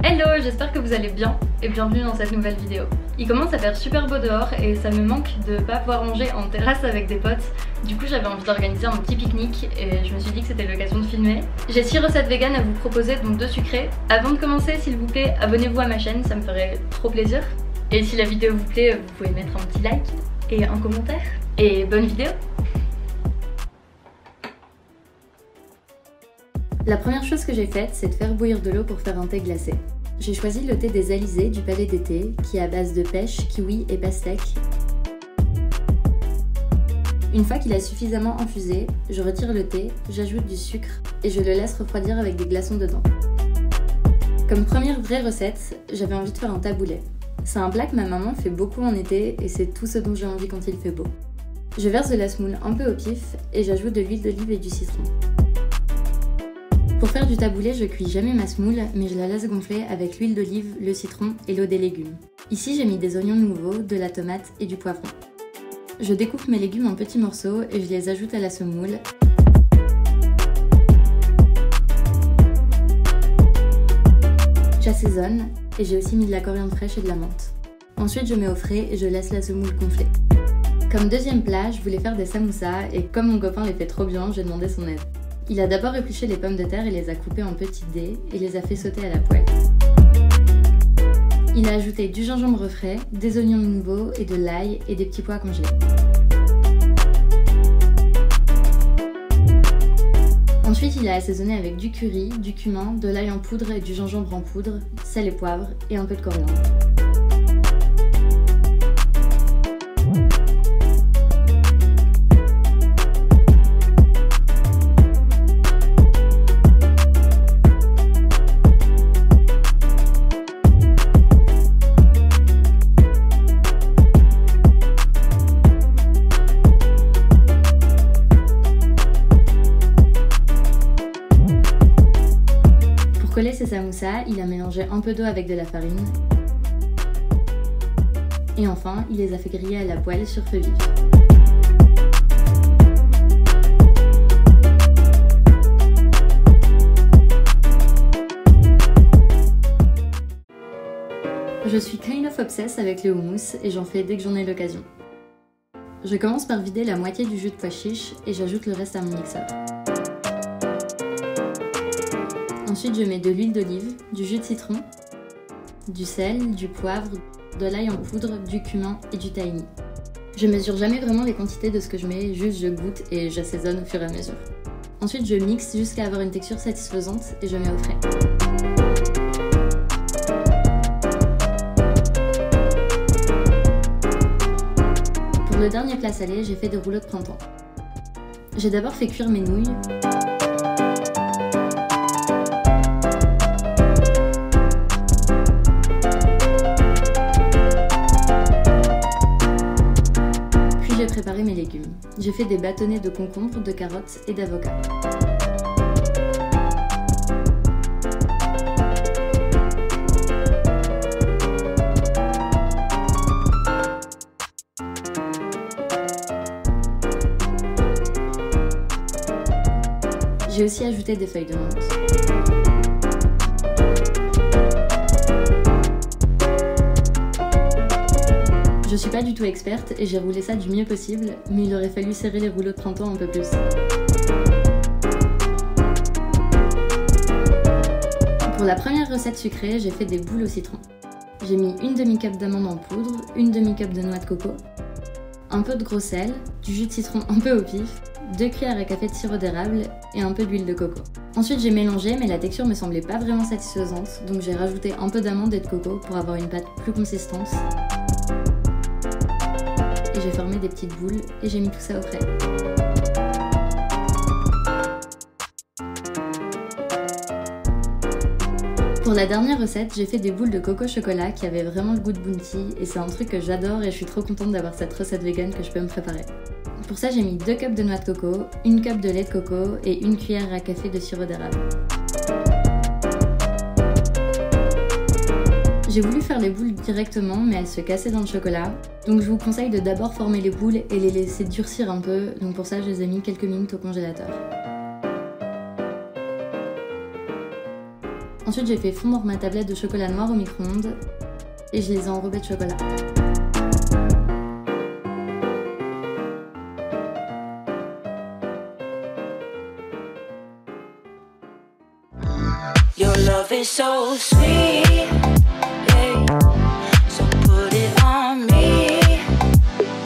Hello, j'espère que vous allez bien et bienvenue dans cette nouvelle vidéo. Il commence à faire super beau dehors et ça me manque de pas pouvoir manger en terrasse avec des potes. Du coup j'avais envie d'organiser un petit pique-nique et je me suis dit que c'était l'occasion de filmer. J'ai 6 recettes vegan à vous proposer, dont 2 sucrées. Avant de commencer, s'il vous plaît, abonnez-vous à ma chaîne, ça me ferait trop plaisir. Et si la vidéo vous plaît, vous pouvez mettre un petit like et un commentaire. Et bonne vidéo! La première chose que j'ai faite, c'est de faire bouillir de l'eau pour faire un thé glacé. J'ai choisi le thé des Alizés du Palais des Thés, qui est à base de pêche, kiwi et pastèque. Une fois qu'il a suffisamment infusé, je retire le thé, j'ajoute du sucre et je le laisse refroidir avec des glaçons dedans. Comme première vraie recette, j'avais envie de faire un taboulé. C'est un plat que ma maman fait beaucoup en été et c'est tout ce dont j'ai envie quand il fait beau. Je verse de la semoule un peu au pif et j'ajoute de l'huile d'olive et du citron. Pour faire du taboulé, je cuis jamais ma semoule, mais je la laisse gonfler avec l'huile d'olive, le citron et l'eau des légumes. Ici, j'ai mis des oignons nouveaux, de la tomate et du poivron. Je découpe mes légumes en petits morceaux et je les ajoute à la semoule. J'assaisonne et j'ai aussi mis de la coriandre fraîche et de la menthe. Ensuite, je mets au frais et je laisse la semoule gonfler. Comme deuxième plat, je voulais faire des samoussas et comme mon copain les fait trop bien, j'ai demandé son aide. Il a d'abord épluché les pommes de terre et les a coupées en petits dés et les a fait sauter à la poêle. Il a ajouté du gingembre frais, des oignons nouveaux et de l'ail et des petits pois congelés. Ensuite, il a assaisonné avec du curry, du cumin, de l'ail en poudre et du gingembre en poudre, sel et poivre et un peu de coriandre. Pour coller ses samoussas, il a mélangé un peu d'eau avec de la farine. Et enfin, il les a fait griller à la poêle sur feu vif. Je suis kind of obsesse avec le houmous et j'en fais dès que j'en ai l'occasion. Je commence par vider la moitié du jus de pois chiche et j'ajoute le reste à mon mixeur. Ensuite, je mets de l'huile d'olive, du jus de citron, du sel, du poivre, de l'ail en poudre, du cumin et du tahini. Je mesure jamais vraiment les quantités de ce que je mets, juste je goûte et j'assaisonne au fur et à mesure. Ensuite, je mixe jusqu'à avoir une texture satisfaisante et je mets au frais. Pour le dernier plat salé, j'ai fait des rouleaux de printemps. J'ai d'abord fait cuire mes nouilles. J'ai préparé mes légumes. J'ai fait des bâtonnets de concombres, de carottes et d'avocats. J'ai aussi ajouté des feuilles de menthe. Je suis pas du tout experte et j'ai roulé ça du mieux possible, mais il aurait fallu serrer les rouleaux de printemps un peu plus. Pour la première recette sucrée, j'ai fait des boules au citron. J'ai mis une demi-cup d'amandes en poudre, une demi-cup de noix de coco, un peu de gros sel, du jus de citron un peu au pif, 2 cuillères à café de sirop d'érable et un peu d'huile de coco. Ensuite j'ai mélangé, mais la texture me semblait pas vraiment satisfaisante, donc j'ai rajouté un peu d'amandes et de coco pour avoir une pâte plus consistante. Et j'ai formé des petites boules et j'ai mis tout ça au frais. Pour la dernière recette, j'ai fait des boules de coco chocolat qui avaient vraiment le goût de bounty et c'est un truc que j'adore et je suis trop contente d'avoir cette recette vegan que je peux me préparer. Pour ça, j'ai mis 2 cups de noix de coco, 1 cup de lait de coco et 1 cuillère à café de sirop d'érable. J'ai voulu faire les boules directement, mais elles se cassaient dans le chocolat. Donc je vous conseille de d'abord former les boules et les laisser durcir un peu. Donc pour ça, je les ai mis quelques minutes au congélateur. Ensuite, j'ai fait fondre ma tablette de chocolat noir au micro-ondes et je les ai enrobées de chocolat. Your love is so sweet, yeah. So put it on me,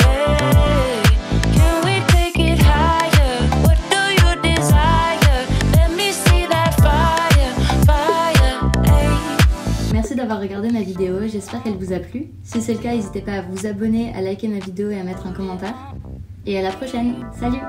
yeah. Can we take it higher? What do you desire? Let me see that fire, fire, hey. Merci d'avoir regardé ma vidéo, j'espère qu'elle vous a plu. Si c'est le cas, n'hésitez pas à vous abonner, à liker ma vidéo et à mettre un commentaire. Et à la prochaine, salut!